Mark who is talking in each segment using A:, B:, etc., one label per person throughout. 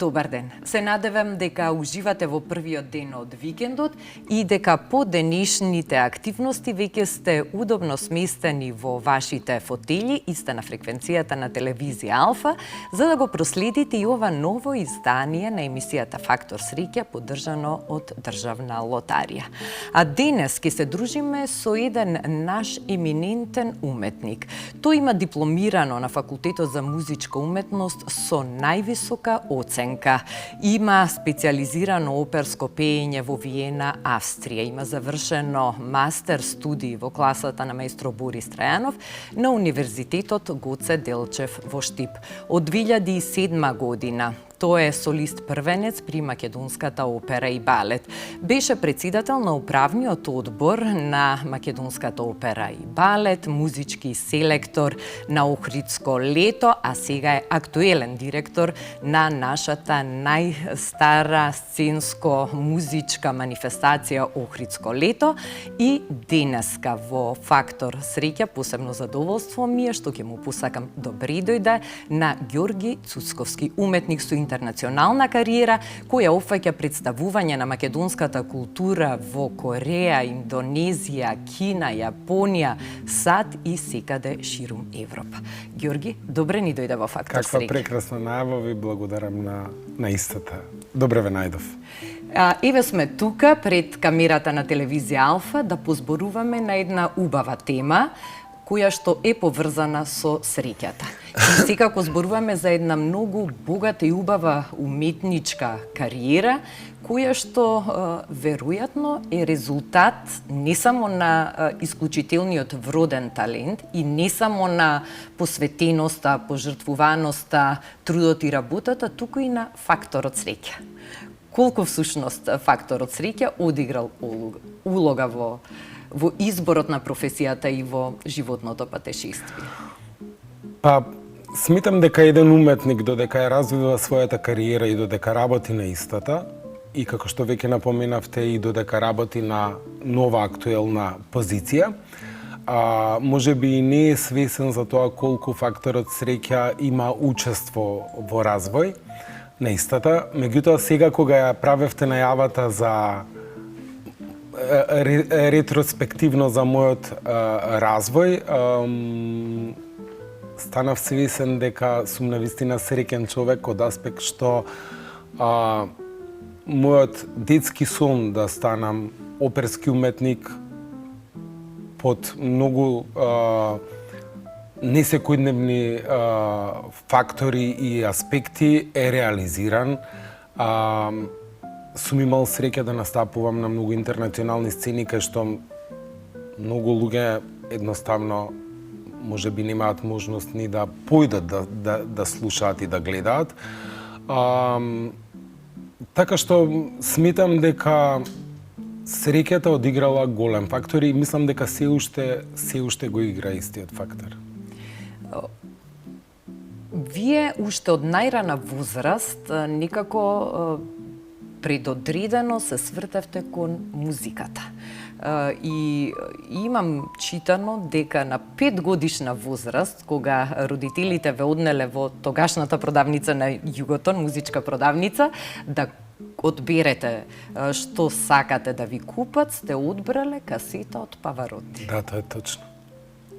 A: Добар ден. Се надевам дека уживате во првиот ден од викендот и дека по денешните активности веќе сте удобно сместени во вашите фотели и сте на фреквенцијата на телевизија Алфа, за да го проследите и ова ново издание на емисијата Фактор среќа, поддржано од Државна лотарија. А денес ќе се дружиме со еден наш еминентен уметник. Тој има дипломирано на Факултетот за музичка уметност со највисока оценка. Има специализирано оперско пеење во Виена, Австрија. Има завршено мастер студии во класата на маестро Борис Трајанов на Универзитетот Гоце Делчев во Штип. Од 2007 година тој е солист првенец при Македонската опера и балет. Беше председател на управниот одбор на Македонската опера и балет, музички селектор на Охридско лето, а сега е актуелен директор на нашата најстара сценско-музичка манифестација Охридско лето. И денеска во Фактор среќа посебно задоволство ми е што ќе му посакам добри дојде на Ѓорги Цуцковски, уметник со интернационална кариера, која опфаќа представување на македонската култура во Кореја, Индонезија, Кина, Јапонија, САД и секаде ширум Европа. Ѓорги, добре ни дојде во Фактор среќа.
B: Каква прекрасна најава, ви благодарам на истата. Добре ве најдов.
A: Еве сме тука пред камерата на телевизија Алфа да позборуваме на една убава тема, која што е поврзана со среќата. И секако зборуваме за една многу богата и убава уметничка кариера, која што веројатно е резултат не само на исклучителниот вроден талент и не само на посветеноста, пожртвуваноста, трудот и работата, туку и на факторот среќа. Колку всушност факторот среќа одиграл улога во изборот на професијата и во животното патешествие?
B: Па, смитам дека еден уметник додека ја развива својата кариера и додека работи на истата, и како што веќе напоменавте и додека работи на нова актуелна позиција, може би и не е свесен за тоа колку факторот среќа има учество во развој на истата. Меѓутоа, сега кога ја правевте најавата за ретроспективно за мојот развој, станав свесен дека сум навистина среќен човек од аспект што мојот детски сон да станам оперски уметник под многу несекојдневни фактори и аспекти е реализиран. Сум имал среќа да настапувам на многу интернационални сцени, кај што многу луѓе едноставно можеби немаат можност ни да појдат да слушаат и да гледаат. Така што сметам дека среќата одиграла голем фактор и мислам дека се уште го игра истиот фактор.
A: Вие уште од најрана возраст некако предодредено се свртевте кон музиката. И имам читано дека на 5 годишна возраст, кога родителите ве однеле во тогашната продавница на Југотон, музичка продавница, да одберете што сакате да ви купат, сте одбрале касета од Павароти.
B: Да, тоа е точно.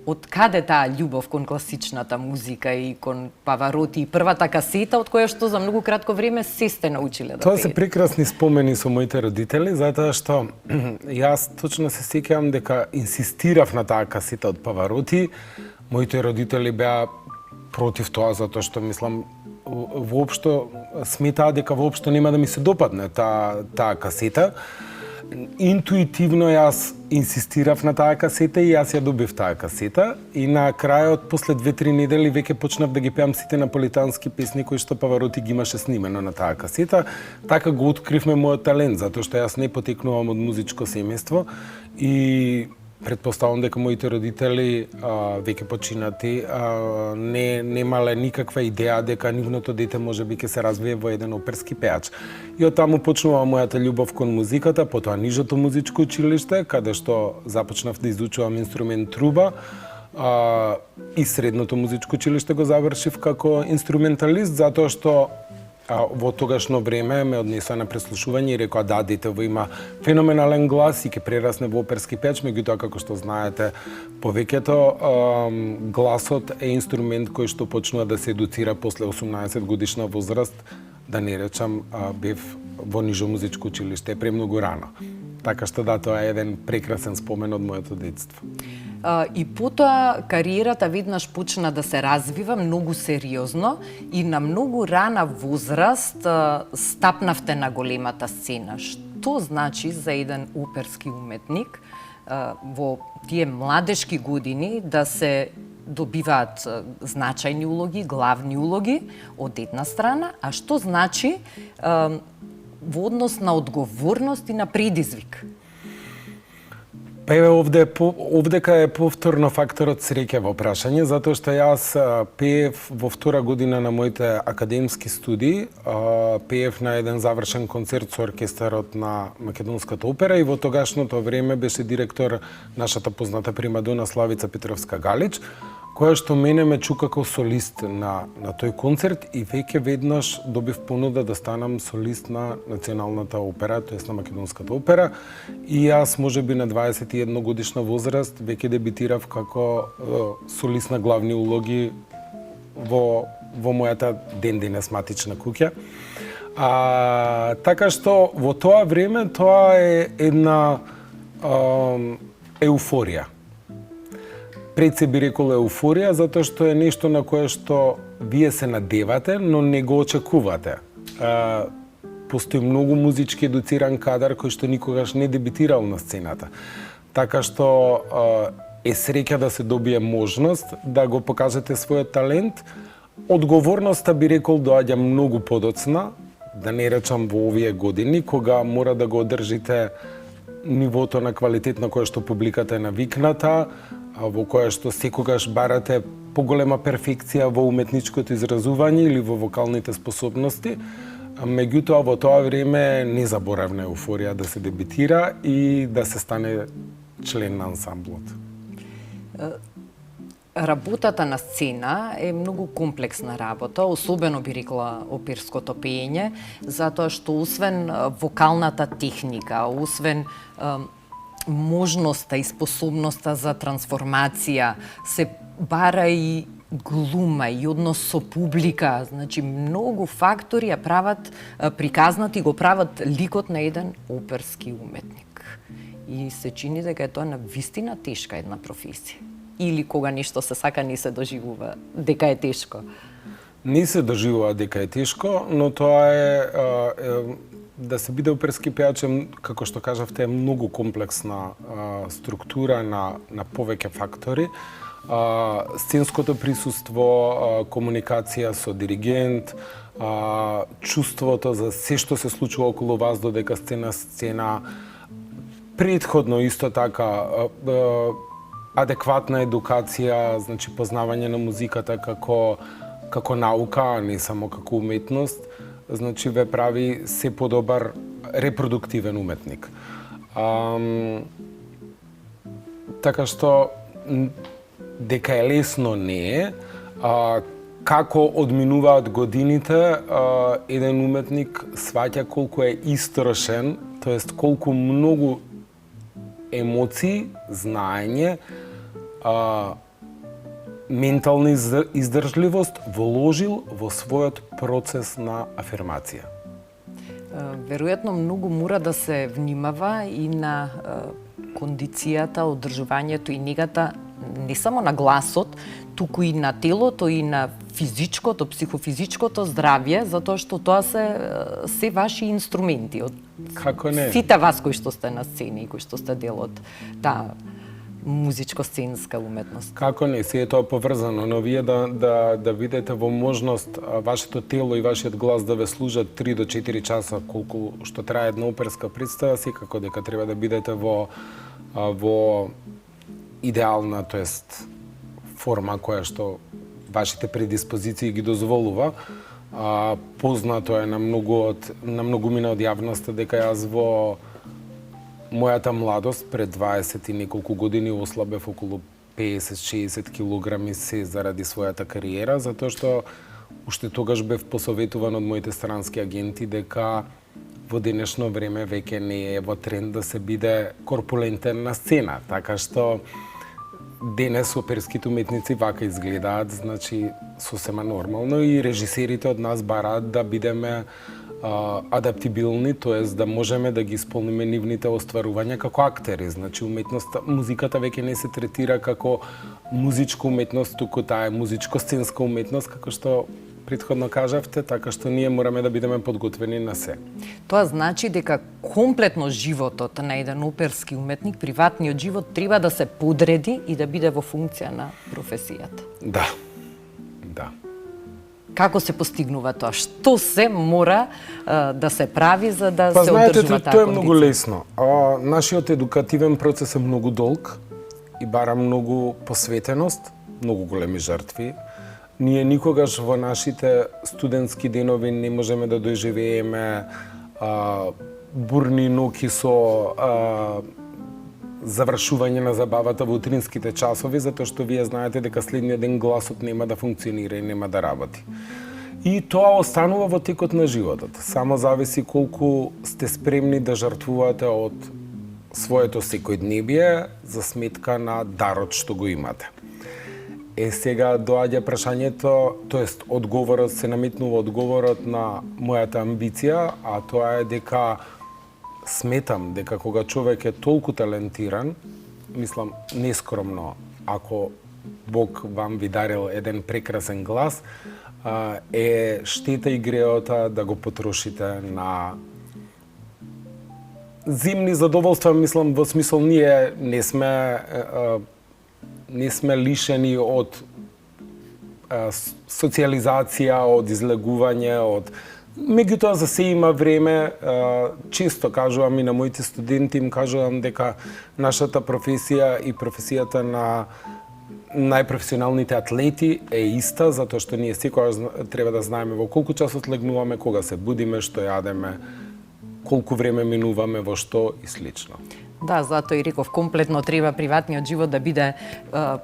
A: Од каде таа љубов кон класичната музика и кон Павароти и првата касета од која што за многу кратко време се сте научиле да пеете?
B: Тоа се прекрасни спомени со моите родители, затоа што јас точно се сеќавам дека инсистирав на таа касета од Павароти. Моите родители беа против тоа затоа што мислам воопшто сметаа дека воопшто нема да ми се допадне таа касета. Интуитивно јас инсистирав на таа касета и јас ја добив таа касета и на крајот, после 2-3 недели, веќе почнав да ги пеам сите наполитански песни кои што Павароти ги имаше снимено на таа касета. Така го откривме мојот талент, затоа што јас не потекнувам од музичко семејство и претпоставам дека моите родители веќе починати немале никаква идеја дека нивното дете можеби ќе се развие во еден оперски пеач. И од таму почнува мојата љубов кон музиката, потоа нижото музичко училиште, каде што започнав да изучувам инструмент труба, и средното музичко училиште го завршив како инструменталист, затоа што во тогашно време ме однесоа на преслушување и рекоа да, детево има феноменален глас и ќе прерасне во оперски пејач, меѓутоа како што знаете, повеќето гласот е инструмент кој што почнува да се едуцира после 18 годишна возраст, да не речам бев во нижо музичко училиште премногу рано. Така што да, тоа е еден прекрасен спомен од моето детство.
A: И потоа кариерата веднаш почна да се развива многу сериозно и на многу рана возраст стапнавте на големата сцена. Што значи за еден оперски уметник во тие младешки години да се добиваат значајни улоги, главни улоги од една страна, а што значи во однос на одговорност и на предизвик?
B: Па еве овдека е повторно факторот среќа во прашање, затоа што јас пеев во втора година на моите академски студии, пеев на еден завршен концерт со оркестарот на Македонската опера и во тогашното време беше директор нашата позната примадона Славица Петровска-Галич, која што мене ме чука како солист на тој концерт и веќе веднаш добив понуда да станам солист на Националната опера, тоест на Македонската опера, и јас можеби на 21 годишна возраст веќе дебитирав како солист на главни улоги во мојата ден-денес матична куќа. Така што во тоа време тоа е една еуфорија. Пред се би рекол еуфорија, затоа што е нешто на кое што вие се надевате, но не го очекувате. Постои многу музички едуциран кадар кој што никогаш не дебитирал на сцената. Така што е среќа да се добие можност да го покажете својот талент. Одговорноста би рекол доаѓа многу подоцна, да не речам во овие години, кога мора да го одржите нивото на квалитет на кое што публиката е навикната, во која што секогаш барате поголема перфекција во уметничкото изразување или во вокалните способности. Меѓутоа, во тоа време незаборавна еуфорија да се дебитира и да се стане член на ансамблот.
A: Работата на сцена е многу комплексна работа, особено би рекла оперското пеење, затоа што освен вокалната техника, освен можноста и способноста за трансформација, се бара и глума и однос со публика, значи многу фактори ја прават приказнат и го прават ликот на еден оперски уметник. И се чини дека е тоа навистина тешка една професија. Или кога нешто се сака не се доживува дека е тешко?
B: Не се доживува дека е тешко, но тоа е да се биде оперски пејач, како што кажавте, е многу комплексна структура на повеќе фактори. Сценското присуство, комуникација со диригент, чувството за се што се случува околу вас додека сте на сцена, предходно исто така адекватна едукација, значи познавање на музиката како наука, а не само како уметност, значи ве прави се подобар репродуктивен уметник. Така што дека е лесно не е, како одминуваат годините, еден уметник сваќа колку е истрошен, тоест колку многу емоции, знаење, ментална издржливост вложил во својот процес на афирмација.
A: Веројатно многу мора да се внимава и на кондицијата, одржувањето и негата не само на гласот, туку и на телото и на физичкото, психофизичкото здравје, затоа што тоа се ваши инструменти од
B: Како не?
A: Сите вас кои што сте на сцени и кои што сте дел од таа музичко-сценска уметност.
B: Како не, се е тоа поврзано, но вие да видите во можност вашето тело и вашиот глас да ве служат 3 до 4 часа колку што трае една оперска представа, секако дека треба да бидете во идеална, тоест форма која што вашите предиспозиции ги дозволува. Познато е на многумина од јавноста дека јас во мојата младост, пред 20 и неколку години, ослабев околу 50-60 килограми се заради својата кариера, затоа што уште тогаш бев посоветуван од моите странски агенти дека во денешно време веќе не е во тренд да се биде корпулентен на сцена, така што денес оперските уметници вака изгледаат, значи сосема нормално и режисерите од нас бараат да бидеме адаптибилни, тоест да можеме да ги исполниме нивните остварувања како актери. Значи музиката веќе не се третира како музичка уметност, туку таа е музичко-сценска уметност, како што претходно кажавте, така што ние мораме да бидеме подготвени на се.
A: Тоа значи дека комплетно животот на еден оперски уметник, приватниот живот, треба да се подреди и да биде во функција на професијата.
B: Да.
A: Како се постигнува тоа? Што се мора да се прави за да се
B: знаете,
A: одржува таа
B: тоа е
A: кондиција?
B: многу лесно. Нашиот едукативен процес е многу долг и бара многу посветеност, многу големи жртви. Ние никогаш во нашите студентски денови не можеме да доживееме бурни ноќи со завршување на забавата во утринските часови, затоа што вие знаете дека следниот ден гласот нема да функционира и нема да работи. И тоа останува во текот на животот. Само зависи колку сте спремни да жртвувате од своето секојдневие за сметка на дарот што го имате. Сега доаѓа прашањето, тоест одговорот, се наметнува одговорот на мојата амбиција, а тоа е дека сметам дека кога човек е толку талентиран, мислам нескромно, ако Бог вам ви дарил еден прекрасен глас, е штета и греота да го потрошите на земни задоволства, мислам во смисол ние не сме лишени од социализација, од излегување, од меѓутоа за се има време. Често кажувам и на моите студенти им кажувам дека нашата професија и професијата на најпрофесионалните атлети е иста, затоа што ние секогаш треба да знаеме во колку часот легнуваме, кога се будиме, што јадеме, колку време минуваме во што и слично.
A: Да, затоа и реков, комплетно треба приватниот живот да биде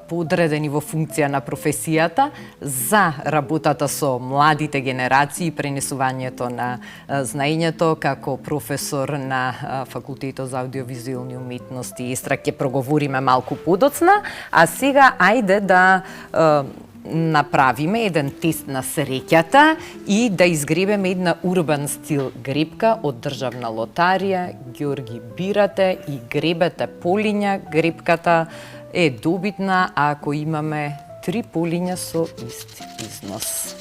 A: подреден и во функција на професијата за работата со младите генерации и пренесувањето на знаењето. Како професор на Факултетот за аудиовизуелни уметности Истра ќе проговориме малку подоцна, а сега ајде да направиме еден тест на среќата и да изгребеме една урбан стил гребка од Државна лотарија. Ѓорги, бирате и гребете полиња. Гребката е добитна ако имаме 3 полиња со ист износ.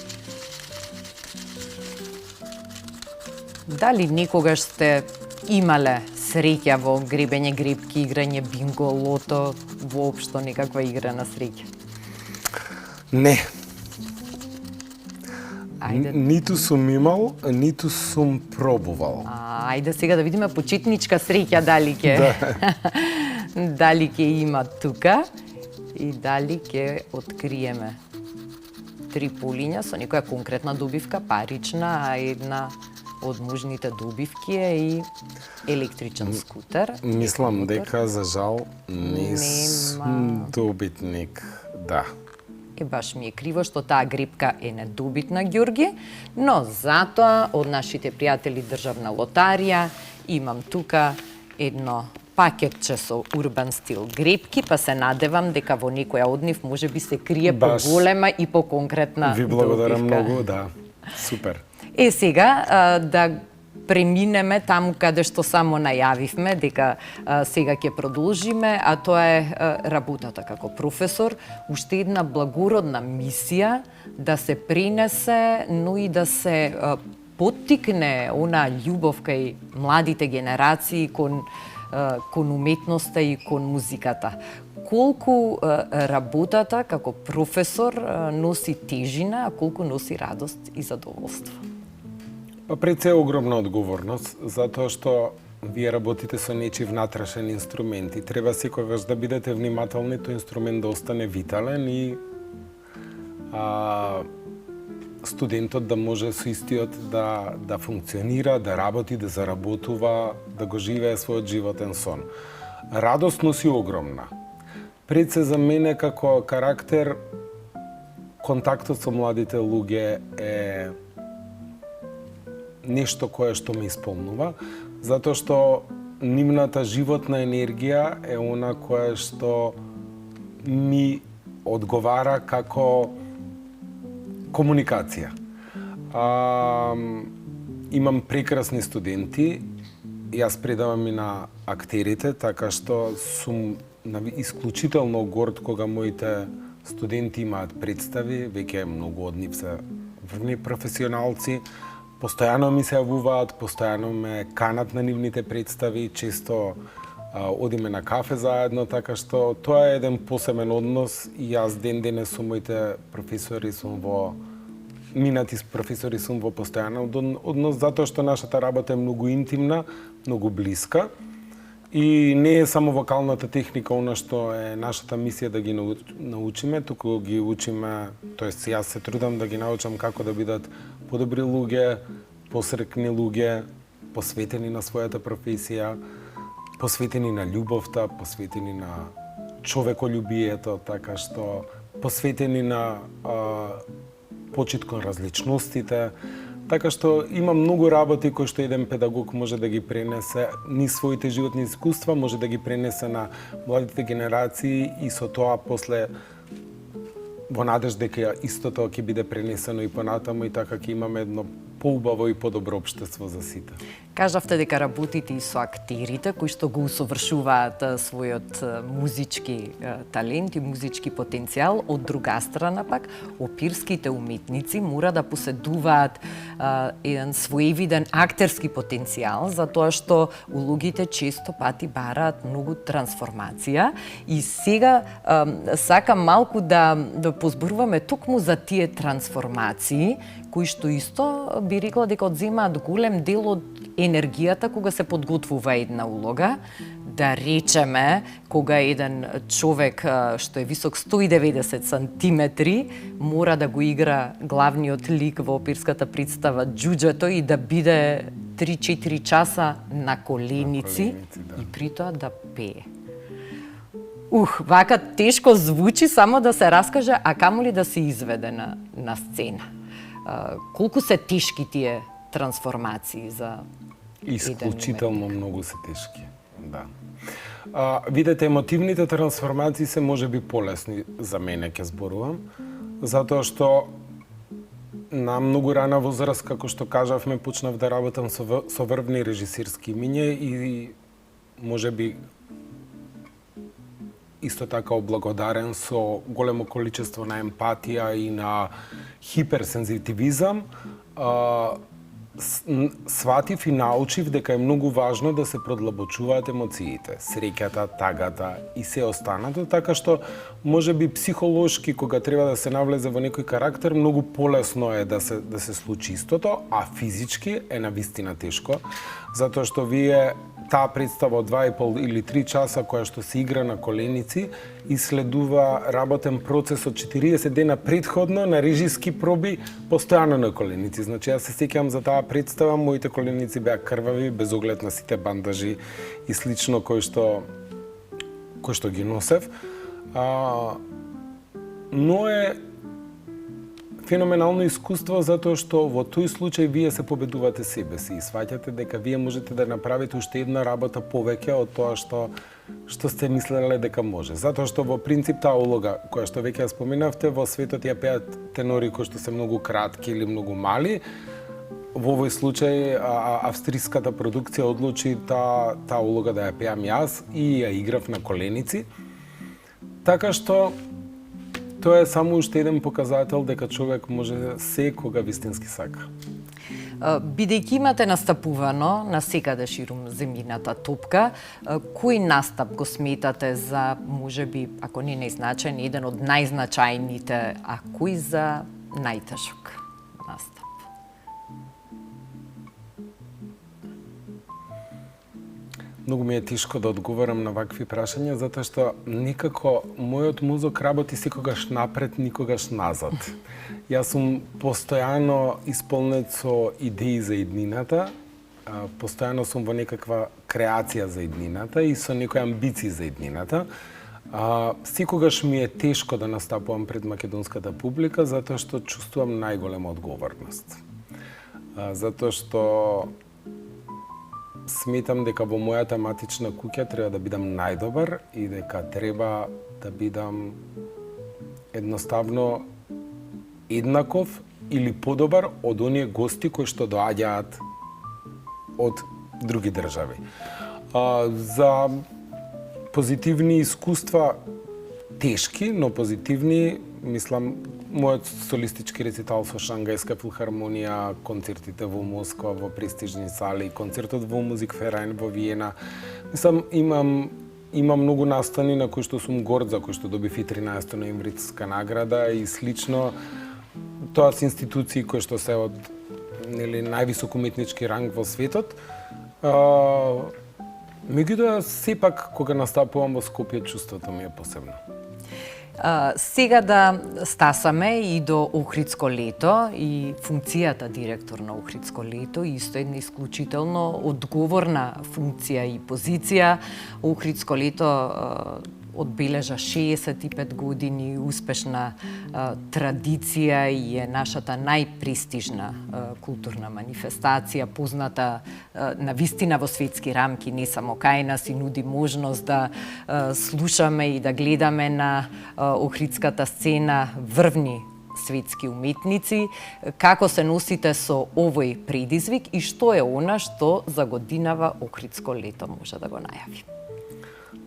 A: Дали некогаш сте имале среќа во гребење гребки, играње бинго, лото, воопшто некаква игра на среќа?
B: Не.
A: Ајде.
B: Ниту сум имал, ниту сум пробувал.
A: Ајде сега да видиме почетничка среќа дали ќе дали ќе има тука и дали ќе откриеме 3 полиња со некоја конкретна добивка, парична, а една од можните добивки е и електричен скутер.
B: Мислам дека за жал не сум добитник, да.
A: Баш ми е криво што таа гребка е недобитна, Ѓорги, но затоа од нашите пријатели Државна лотарија имам тука едно пакетче со урбан стил гребки, па се надевам дека во некоја од нив можеби се крие поголема и поконкретна добивка.
B: Ви благодарам многу, да. Супер.
A: Сега да преминеме таму каде што само најавивме дека сега ќе продолжиме, а тоа е работата како професор, уште една благородна мисија да се пренесе, но и да се поттикне она љубов кај младите генерации кон уметноста и кон музиката. Колку работата како професор носи тежина, а колку носи радост и задоволство?
B: Па пред се огромна одговорност, затоа што вие работите со нечи внатрешен инструмент и треба секогаш да бидете внимателни тој инструмент да остане витален и студентот да може со истиот да функционира, да работи, да заработува, да го живее својот животен сон. Радост носи огромна. Пред се за мене како карактер контактот со младите луѓе е нешто кое што ме исполнува, затоа што нивната животна енергија е она кое што ми одговара како комуникација. Имам прекрасни студенти, јас предавам и на актерите, така што сум исклучително горд кога моите студенти имаат представи, веќе многу од нив се врвни професионалци, постојано ми се јавуваат, постојано ме канат на нивните представи, често одиме на кафе заедно, така што тоа е еден посебен однос и јас ден денес со моите професори сум во минати професори сум во постојанен однос, затоа што нашата работа е многу интимна, многу блиска. И не е само вокалната техника она што е нашата мисија да ги научиме, туку ги учиме, тоест јас се трудам да ги научам како да бидат подобри луѓе, посрекни луѓе, посветени на својата професија, посветени на љубовта, посветени на човеколюбието, така што посветени на почит кон различностите. Така што има многу работи кои што еден педагог може да ги пренесе низ своите животни искуства, може да ги пренесе на младите генерации и со тоа после во надеж дека истото ќе биде пренесено и понатаму и така ќе имаме едно поубаво и подобро општество за сите.
A: Кажавте дека работите и со актерите кои што го усовршуваат својот музички талент и музички потенцијал. Од друга страна пак, опирските уметници мора да поседуваат еден своевиден актерски потенцијал, затоа што улогите често пати бараат многу трансформација. И сега сакам малку да позборуваме токму за тие трансформации, кои што исто би рекла дека одземаат голем дел од енергијата кога се подготвува една улога. Да речеме, кога еден човек што е висок 190 сантиметри мора да го игра главниот лик во оперската представа Џуџето и да биде 3-4 часа на коленици,
B: да.
A: И при тоа да пее. Вака тешко звучи само да се раскаже, а камоли да се изведе на сцена. Колку се тешки тие трансформации за
B: Исклучително многу се тешки, да. Видете, емотивните трансформации се можеби полесни за мене, ќе зборувам, затоа што на многу рана возраст, како што кажавме, почнав да работам со врвни режисерски имиња и можеби исто така облагодарен со големо количество на емпатија и на хиперсензитивизам, сватив и научив дека е многу важно да се продлабочуваат емоциите, среќата, тагата и се останато, така што можеби психолошки кога треба да се навлезе во некој карактер, многу полесно е да се случи истото, а физички е навистина тешко, затоа што вие таа представа од 2,5 или 3 часа која што се игра на коленици и следува работен процес од 40 дена претходно на режиски проби постојано на коленици. Значи јас се сеќавам за таа представа, моите коленици беа крвави без оглед на сите бандажи и слично кои што ги носев. Но е феноменално искуство затоа што во тој случај вие се победувате себе си и сваќате дека вие можете да направите уште една работа повеќе од тоа што сте мислеле дека може. Затоа што во принцип таа улога која што веќе ја споменавте, во светот ја пеат тенори кои што се многу кратки или многу мали. Во овој случај австриската продукција одлучи таа улога да ја пеам јас и ја играв на коленици. Така што тоа е само уште еден показател дека човек може се кога вистински сака.
A: Бидејќи имате настапувано на секаде ширум земјината топка, кој настап го сметате за, можеби, ако не најзначајен, еден од најзначајните, а кој за најтешок настап?
B: Многу ми е тешко да одговорам на вакви прашања, затоа што никако мојот мозок работи секогаш напред, никогаш назад. Јас сум постојано исполнет со идеи за иднината, постојано сум во некаква креација за иднината и со некои амбиции за иднината. Секогаш ми е тешко да настапувам пред македонската публика, затоа што чувствувам најголема одговорност. Затоа што сметам дека во мојата матична куќа треба да бидам најдобар и дека треба да бидам едноставно еднаков или подобар од оние гости кои што доаѓаат од други држави. За позитивни искуства, тешки, но позитивни, мислам, мојот солистички рецитал со Шангајска филхармонија, концертите во Москва, во престижни сали, концертот во Музикферайн во Виена. Мислам, имам многу настани на кои што сум горд, за кои што добив и 13 ноемвритска награда и слично. Тоа се институции кои што се од највисок уметнички ранг во светот. Меѓутоа, сепак, кога настапувам во Скопје, чувството ми е посебно.
A: Сега да стасаме и до Охридско лето и функцијата директор на Охридско лето, исто една исклучително одговорна функција и позиција. Охридско лето одбележа 65 години успешна традиција и е нашата најпрестижна културна манифестација, позната на вистина во светски рамки, не само кај нас, и нуди можност да слушаме и да гледаме на охридската сцена врвни светски уметници. Како се носите со овој предизвик и што е она што за годинава Охридско лето може да го најави?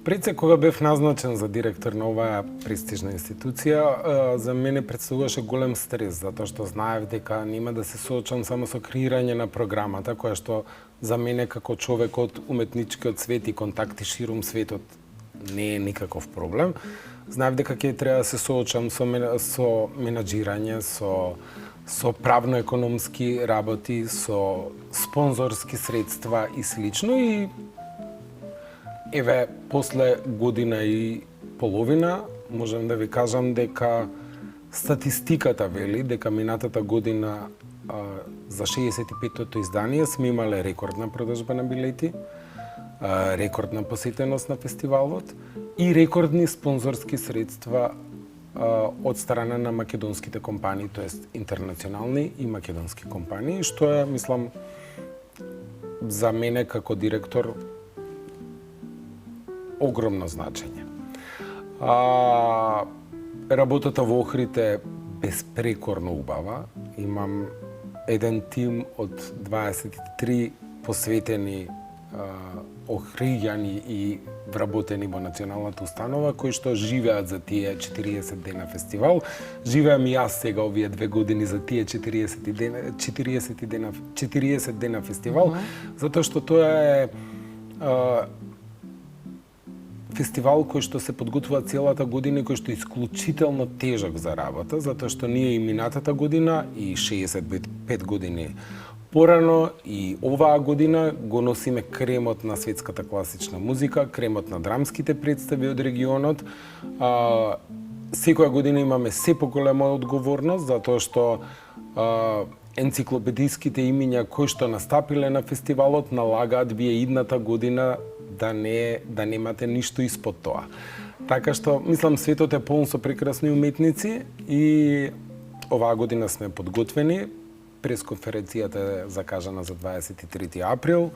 B: Пред се, кога бев назначен за директор на оваа престижна институција, за мене представуваше голем стрес, затоа што знаев дека нема да се соочам само со креирање на програмата, која што за мене како човек од уметничкиот свет и контакти ширум светот не е никаков проблем. Знаев дека ќе треба да се соочам со менаџирање, со правно-економски работи, со спонзорски средства и слично. И еве, после година и половина, можам да ви кажам дека статистиката вели дека минатата година за 65-тото издание сме имале рекордна продажба на билети, рекордна посетеност на фестивалот и рекордни спонзорски средства од страна на македонските компании, тоест интернационални и македонски компании, што е, мислам, за мене како директор огромно значење. Работата во Охрид е безпрекорно убава. Имам еден тим од 23 посветени охриѓани и вработени во националната установа, кои што живеат за тие 40 дена фестивал. Живеам и јас сега овие 2 години за тие 40 дена фестивал, затоа што тоа е фестивал кој што се подготвува целата година и кој што е исклучително тежок за работа, затоа што ние и минатата година и 65 години порано и оваа година го носиме кремот на светската класична музика, кремот на драмските представи од регионот. Секоја година имаме се поголема одговорност, затоа што енциклопедиските имиња кои што настапиле на фестивалот налагаат вие идната година да немате ништо испод тоа. Така што, мислам, светот е полн со прекрасни уметници и оваа година сме подготвени. Пресконференцијата е закажана за 23 април.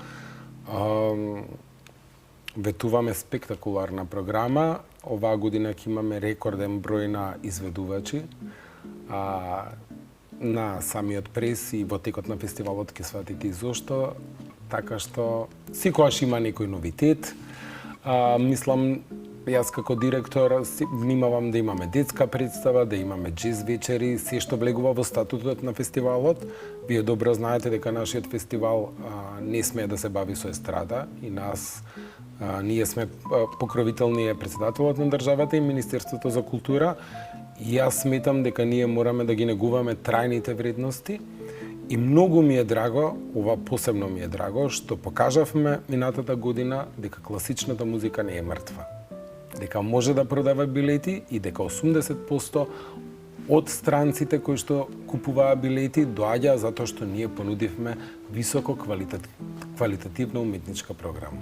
B: Ветуваме спектакуларна програма. Оваа година ќе имаме рекорден број на изведувачи. На самиот прес и во текот на фестивалот ќе сватите и зошто. Така што секогаш има некој новитет. Мислам, јас како директор внимавам да имаме детска представа, да имаме джез вечери, се што влегува во статутот на фестивалот. Вие добро знаете дека нашиот фестивал не смее да се бави со естрада и ние сме покровителни председателот на државата и Министерството за култура. И јас сметам дека ние мораме да ги негуваме трајните вредности. И многу ми е драго, ова посебно ми е драго, што покажавме минатата година дека класичната музика не е мртва. Дека може да продава билети и дека 80% од странците кои што купуваа билети доаѓаа затоа што ние понудивме високо квалитативна уметничка програма.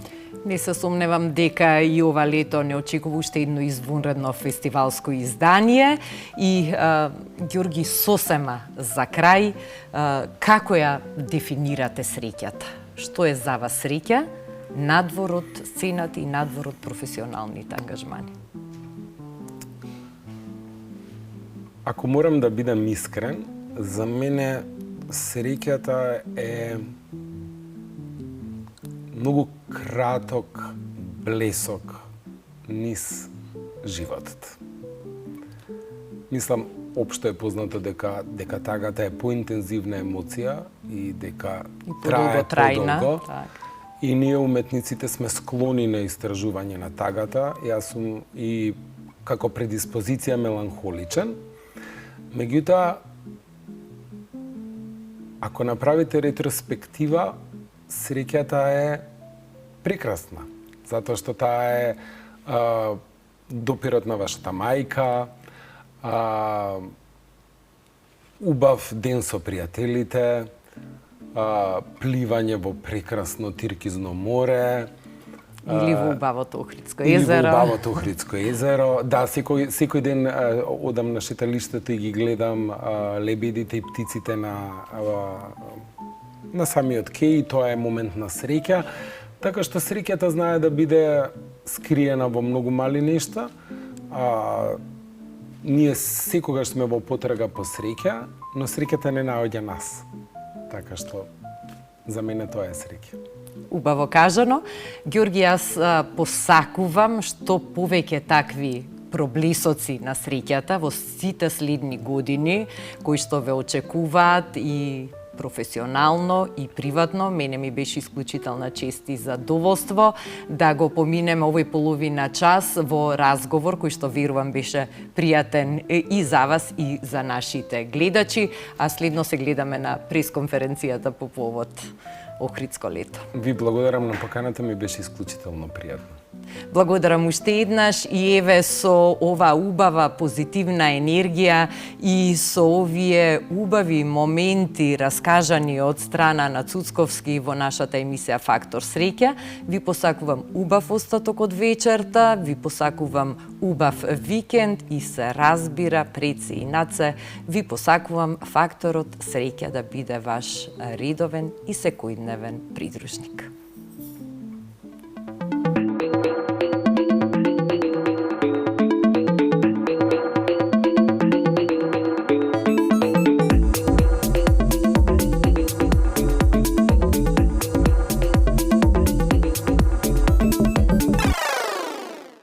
A: Не се сомневам дека и ова лето не очекува уште едно извонредно фестивалско издание. И Ѓорги, сосема за крај, како ја дефинирате среќата? Што е за вас среќа, надвор од сцената и надвор од професионалните ангажмани?
B: Ако морам да бидам искрен, за мене среќата е многу краток блесок низ животот. Мислам, општо е познато дека тагата е поинтензивна емоција и дека трае подолго. И ние уметниците сме склони на истражување на тагата. Јас сум и како предиспозиција меланхоличен. Меѓутоа, ако направите ретроспектива, среќата е прекрасна, затоа што таа е допирот на вашата мајка, убав ден со пријателите, пливање во прекрасно Тиркизно море,
A: или во убавото Охридско езеро.
B: Или во убавото Охридско езеро. Да, секој ден одам на шеталиштето и ги гледам лебедите и птиците на самиот кеј, тоа е момент на среќа. Така што среќата знае да биде скриена во многу мали нешта. Ние секогаш сме во потрага по среќа, но среќата не наоѓа нас. Така што за мене тоа е среќа.
A: Убаво кажано. Ѓорги, јас посакувам што повеќе такви проблесоци на среќата во сите следни години кои што ве очекуваат и професионално и приватно. Мене ми беше исклучителна чест и задоволство да го поминеме овој половина час во разговор кој што верувам беше пријатен и за вас и за нашите гледачи, а следно се гледаме на пресконференцијата по повод Охридско лето.
B: Ви благодарам на поканата, ми беше исклучително пријатно.
A: Благодарам уште еднаш и еве со ова убава позитивна енергија и со овие убави моменти раскажани од страна на Цуцковски во нашата емисија Фактор среќа, ви посакувам убав остаток од вечерта, ви посакувам убав викенд и се разбира пред се и над се, ви посакувам Факторот среќа да биде ваш редовен и секојдневен придружник.